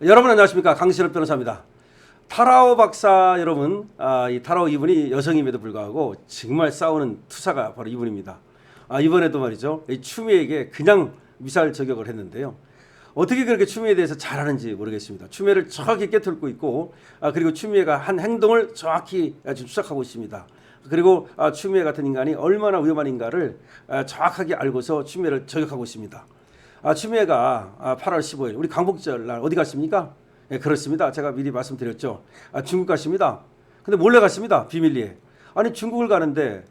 여러분 안녕하십니까, 강신업 변호사입니다. 타라오 박사 여러분, 이 타라오 이분이 여성임에도 불구하고 정말 싸우는 투사가 바로 이분입니다. 이번에도 말이죠, 이 추미애에게 그냥 미사일 저격을 했는데요. 어떻게 그렇게 추미애에 대해서 잘 아는지 모르겠습니다. 추미애를 정확히 꿰뚫고 있고, 그리고 추미애가 한 행동을 정확히 지금 추적하고 있습니다. 그리고 추미애 같은 인간이 얼마나 위험한 인가를 정확하게 알고서 추미애를 저격하고 있습니다. 추미애가 8월 15일 우리 광복절 날 어디 갔습니까? 예, 그렇습니다. 제가 미리 말씀드렸죠. 중국 갔습니다. 근데 몰래 갔습니다. 비밀리에. 아니 중국을 가는데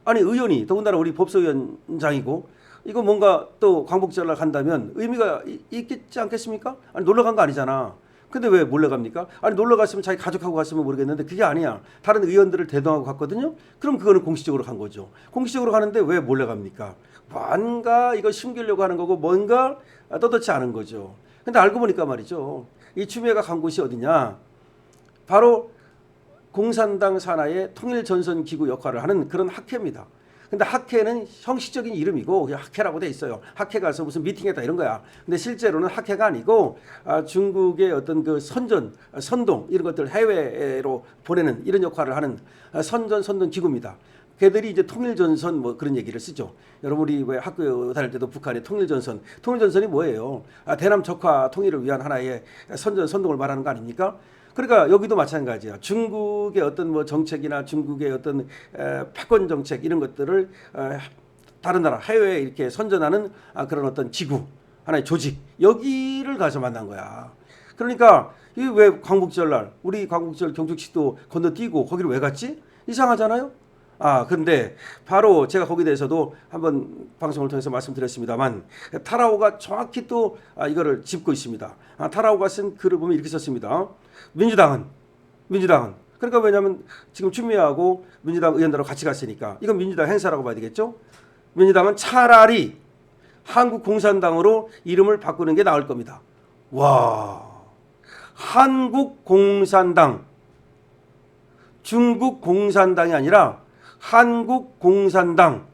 아니 의원이, 더군다나 우리 법사위원장이고, 이거 뭔가 또 광복절 날 간다면 의미가 있겠지 않겠습니까? 아니 놀러 간 거 아니잖아. 근데 왜 몰래 갑니까? 아니 놀러 갔으면 자기 가족하고 갔으면 모르겠는데 그게 아니야. 다른 의원들을 대동하고 갔거든요. 그럼 그거는 공식적으로 간 거죠. 공식적으로 가는데 왜 몰래 갑니까? 뭔가 이거 숨기려고 하는 거고, 뭔가 떳떳지 않은 거죠. 근데 알고 보니까 말이죠, 이 추미애가 간 곳이 어디냐, 바로 공산당 산하의 통일전선기구 역할을 하는 그런 학회입니다. 근데 학회는 형식적인 이름이고 그냥 학회라고 돼 있어요. 학회 가서 무슨 미팅했다 이런 거야. 근데 실제로는 학회가 아니고 중국의 어떤 그 선동 이런 것들 해외로 보내는 이런 역할을 하는 선동 기구입니다. 걔들이 이제 통일전선 그런 얘기를 쓰죠. 여러분 우리 왜 학교 다닐 때도 북한의 통일전선이 뭐예요? 대남 적화 통일을 위한 하나의 선동을 말하는 거 아닙니까? 그러니까 여기도 마찬가지야. 중국의 어떤 정책이나 중국의 어떤 패권 정책 이런 것들을 다른 나라 해외에 이렇게 선전하는 그런 어떤 기구, 하나의 조직, 여기를 가서 만난 거야. 그러니까 이 왜 광복절 날 우리 광복절 경축식도 건너뛰고 거기를 왜 갔지? 이상하잖아요. 근데 바로 제가 거기에 대해서도 한번 방송을 통해서 말씀드렸습니다만, 타라오가 정확히 또 이거를 짚고 있습니다. 타라오가 쓴 글을 보면 이렇게 썼습니다. 민주당은 그러니까 왜냐하면 지금 추미애하고 민주당 의원들하고 같이 갔으니까 이건 민주당 행사라고 봐야 되겠죠. 민주당은 차라리 한국공산당으로 이름을 바꾸는 게 나을 겁니다. 와, 한국공산당, 중국공산당이 아니라 한국공산당.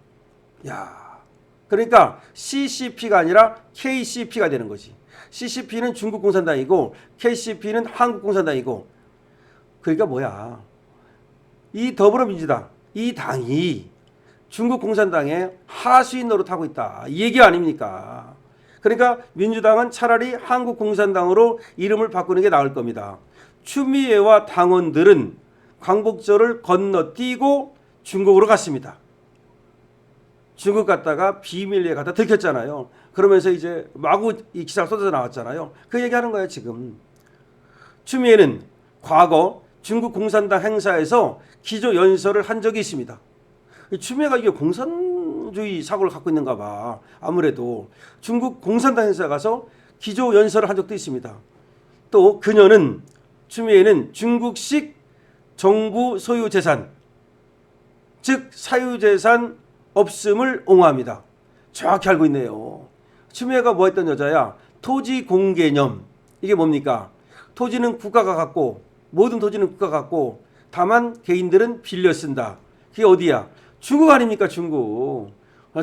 야, 그러니까 CCP가 아니라 KCP가 되는 거지. CCP는 중국공산당이고 KCP는 한국공산당이고. 그러니까 뭐야, 이 더불어민주당, 이 당이 중국공산당의 하수인 노릇하고 있다, 이 얘기 아닙니까? 그러니까 민주당은 차라리 한국공산당으로 이름을 바꾸는 게 나을 겁니다. 추미애와 당원들은 광복절을 건너뛰고 중국으로 갔습니다. 중국 갔다가 비밀리에 갔다 들켰잖아요. 그러면서 이제 마구 이 기사가 쏟아져 나왔잖아요. 그 얘기하는 거예요 지금. 추미애는 과거 중국 공산당 행사에서 기조 연설을 한 적이 있습니다. 추미애가 이게 공산주의 사고를 갖고 있는가 봐. 아무래도 중국 공산당 행사에 가서 기조 연설을 한 적도 있습니다. 또 추미애는 중국식 정부 소유 재산, 즉 사유재산 없음을 옹호합니다. 정확히 알고 있네요. 추미애가 뭐 했던 여자야? 토지 공개념. 이게 뭡니까? 토지는 국가가 갖고, 모든 토지는 국가가 갖고, 다만 개인들은 빌려 쓴다. 그게 어디야? 중국 아닙니까? 중국.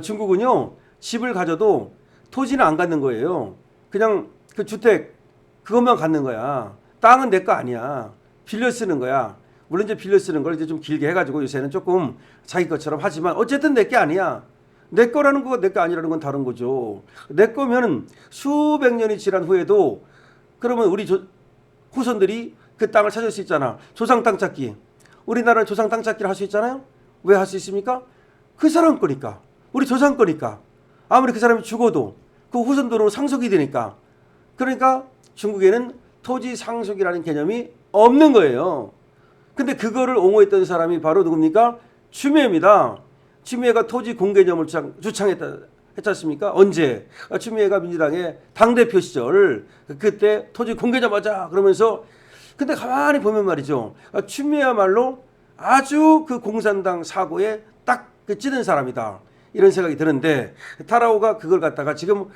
중국은요, 집을 가져도 토지는 안 갖는 거예요. 그냥 그 주택 그것만 갖는 거야. 땅은 내 거 아니야. 빌려 쓰는 거야. 물론 이제 빌려 쓰는 걸 이제 좀 길게 해가지고 요새는 조금 자기 것처럼 하지만 어쨌든 내 게 아니야. 내 거라는 거가 내 거 아니라는 건 다른 거죠. 내 거면은 수백 년이 지난 후에도 그러면 우리 후손들이 그 땅을 찾을 수 있잖아. 조상 땅 찾기. 우리나라는 조상 땅 찾기를 할 수 있잖아요. 왜 할 수 있습니까? 그 사람 거니까. 우리 조상 거니까. 아무리 그 사람이 죽어도 그 후손들로 상속이 되니까. 그러니까 중국에는 토지 상속이라는 개념이 없는 거예요. 근데 그거를 옹호했던 사람이 바로 누굽니까? 추미애입니다. 추미애가 토지 공개념을 주창했지 않습니까? 언제? 추미애가 민주당의 당대표 시절, 그때 토지 공개념 하자 그러면서. 근데 가만히 보면 말이죠, 추미애야말로 아주 그 공산당 사고에 딱 찌든 사람이다, 이런 생각이 드는데, 타라오가 그걸 갖다가 지금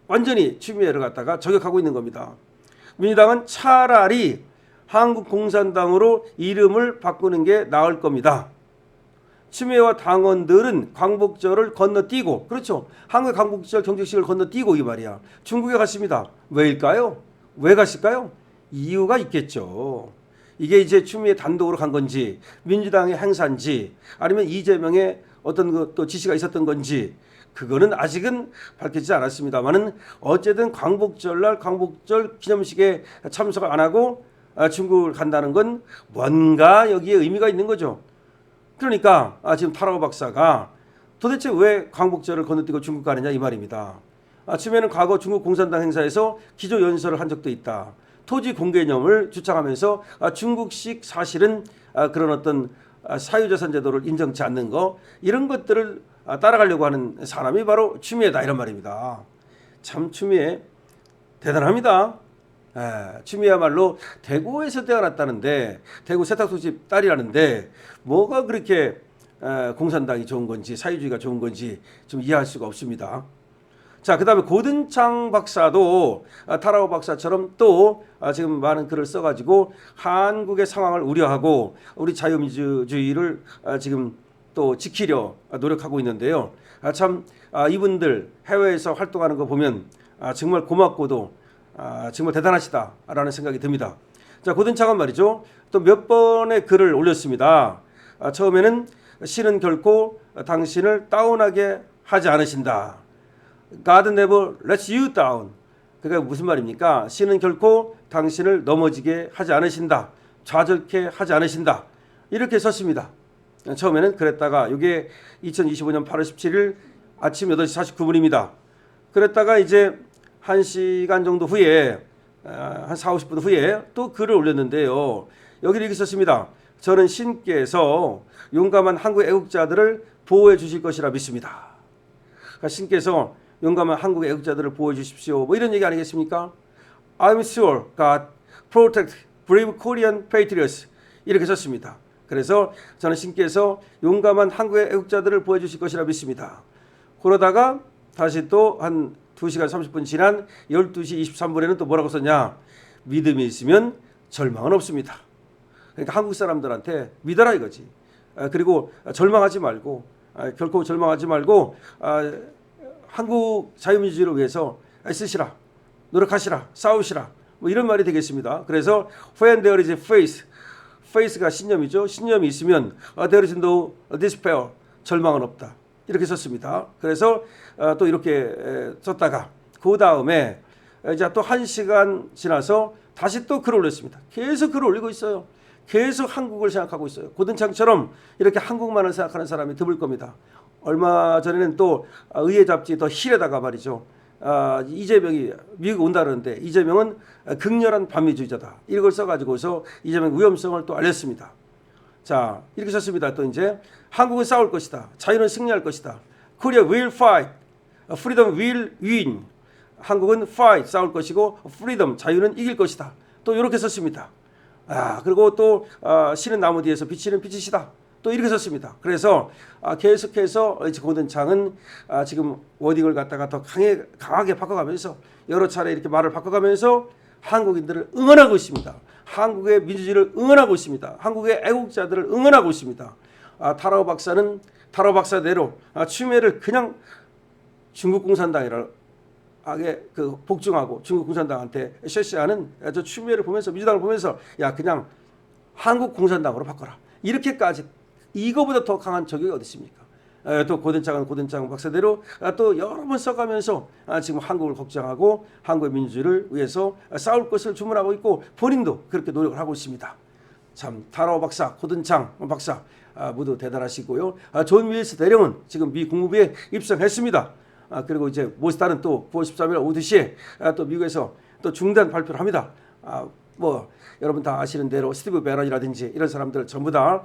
완전히 추미애를 갖다가 저격하고 있는 겁니다. 민주당은 차라리 한국공산당으로 이름을 바꾸는 게 나을 겁니다. 추미애와 당원들은 광복절을 건너뛰고, 그렇죠. 한국의 광복절 경축식을 건너뛰고 이 말이야. 중국에 갔습니다. 왜일까요? 왜 갔을까요? 이유가 있겠죠. 이게 이제 추미애 단독으로 간 건지, 민주당의 행사인지, 아니면 이재명의 어떤 또 지시가 있었던 건지, 그거는 아직은 밝혀지지 않았습니다만은 어쨌든 광복절날 광복절 기념식에 참석을 안 하고 중국을 간다는 건 뭔가 여기에 의미가 있는 거죠. 그러니까 지금 타라오 박사가 도대체 왜 광복절을 건너뛰고 중국 가느냐 이 말입니다. 추미애는 과거 중국 공산당 행사에서 기조 연설을 한 적도 있다. 토지 공개념을 주창하면서 중국식 사실은 그런 어떤 사유재산 제도를 인정치 않는 거, 이런 것들을 따라가려고 하는 사람이 바로 추미애다 이런 말입니다. 참 추미애 대단합니다. 추미애야말로 대구에서 태어났다는데, 대구 세탁소집 딸이라는데 뭐가 그렇게 공산당이 좋은 건지 사회주의가 좋은 건지 좀 이해할 수가 없습니다. 자, 그 다음에 고든창 박사도 타라오 박사처럼 또 지금 많은 글을 써가지고 한국의 상황을 우려하고 우리 자유민주주의를 지금 또 지키려 노력하고 있는데요. 참 이분들 해외에서 활동하는 거 보면 정말 고맙고도 정말 대단하시다라는 생각이 듭니다. 자, 고든창은 말이죠. 또 몇 번의 글을 올렸습니다. 처음에는 신은 결코 당신을 다운하게 하지 않으신다. God never lets you down. 그러니까 무슨 말입니까? 신은 결코 당신을 넘어지게 하지 않으신다. 좌절케 하지 않으신다. 이렇게 썼습니다. 처음에는 그랬다가 이게 2025년 8월 17일 아침 8시 49분입니다. 그랬다가 이제 1시간 정도 후에 한 4, 50분 후에 또 글을 올렸는데요. 여기 이렇게 썼습니다. 저는 신께서 용감한 한국 애국자들을 보호해 주실 것이라 믿습니다. 그러니까 신께서 용감한 한국 애국자들을 보호해 주십시오. 뭐 이런 얘기 아니겠습니까? I'm sure God protect brave Korean patriots. 이렇게 썼습니다. 그래서 저는 신께서 용감한 한국의 애국자들을 보호해 주실 것이라 믿습니다. 그러다가 다시 또 한 2시간 30분 지난 12시 23분에는 또 뭐라고 썼냐? 믿음이 있으면 절망은 없습니다. 그러니까 한국 사람들한테 믿어라 이거지. 그리고 절망하지 말고, 결코 절망하지 말고 한국 자유민주주의를 위해서 쓰시라, 노력하시라, 싸우시라, 뭐 이런 말이 되겠습니다. 그래서 when there is faith, faith가 신념이죠. 신념이 있으면 there is no despair, 절망은 없다. 이렇게 썼습니다. 그래서 또 이렇게 썼다가 그 다음에 이제 또 1시간 지나서 다시 또 글을 올렸습니다. 계속 글을 올리고 있어요. 계속 한국을 생각하고 있어요. 고든창처럼 이렇게 한국만을 생각하는 사람이 드물 겁니다. 얼마 전에는 또 의회 잡지 더 힐에다가 말이죠. 이재명이 미국 온다는데 이재명은 극렬한 반미주의자다. 이걸 써가지고서 이재명 위험성을 또 알렸습니다. 자, 이렇게 썼습니다. 또 이제 한국은 싸울 것이다. 자유는 승리할 것이다. Korea will fight. Freedom will win. 한국은 fight, 싸울 것이고 freedom, 자유는 이길 것이다. 또 이렇게 썼습니다. 그리고 또 신은 나무 뒤에서 비치는 빛이시다. 또 이렇게 썼습니다. 그래서 계속해서 고든창은 지금 워딩을 갖다가 더 강하게 바꿔가면서 여러 차례 이렇게 말을 바꿔가면서 한국인들을 응원하고 있습니다. 한국의 민주주의를 응원하고 있습니다. 한국의 애국자들을 응원하고 있습니다. 타라오 박사는 타라오 박사대로 추미애를 그냥 중국 공산당이라 하게 복종하고 중국 공산당한테 쉐시하는 저 추미애를 보면서, 민주당을 보면서 야 그냥 한국 공산당으로 바꿔라. 이렇게까지 이거보다 더 강한 적이 어디 있습니까? 또 고든창은 고든창 박사대로 또 여러 번 써가면서 지금 한국을 걱정하고 한국의 민주주의를 위해서 싸울 것을 주문하고 있고 본인도 그렇게 노력을 하고 있습니다. 참 타라오 박사, 고든창 박사 모두 대단하시고요. 존 윌스 대령은 지금 미 국무부에 입성했습니다. 그리고 이제 모스타는 또 9월 13일 오후 2시에 또 미국에서 또 중단 발표를 합니다. 뭐 여러분 다 아시는 대로 스티브 배넌이라든지 이런 사람들 전부 다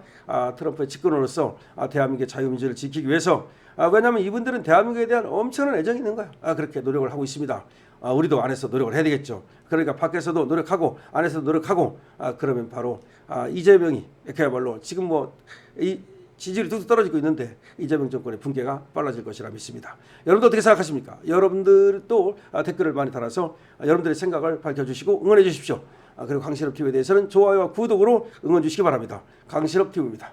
트럼프의 집권으로서 대한민국의 자유민주를 지키기 위해서 왜냐하면 이분들은 대한민국에 대한 엄청난 애정이 있는 거야. 그렇게 노력을 하고 있습니다. 우리도 안에서 노력을 해야 되겠죠. 그러니까 밖에서도 노력하고 안에서도 노력하고 그러면 바로 이재명이 그야말로 지금 뭐 이 지지율이 뚝뚝 떨어지고 있는데 이재명 정권의 붕괴가 빨라질 것이라 믿습니다. 여러분도 어떻게 생각하십니까? 여러분들도 댓글을 많이 달아서 여러분들의 생각을 밝혀주시고 응원해 주십시오. 그리고 강실업 TV에 대해서는 좋아요와 구독으로 응원 주시기 바랍니다. 강실업 TV입니다.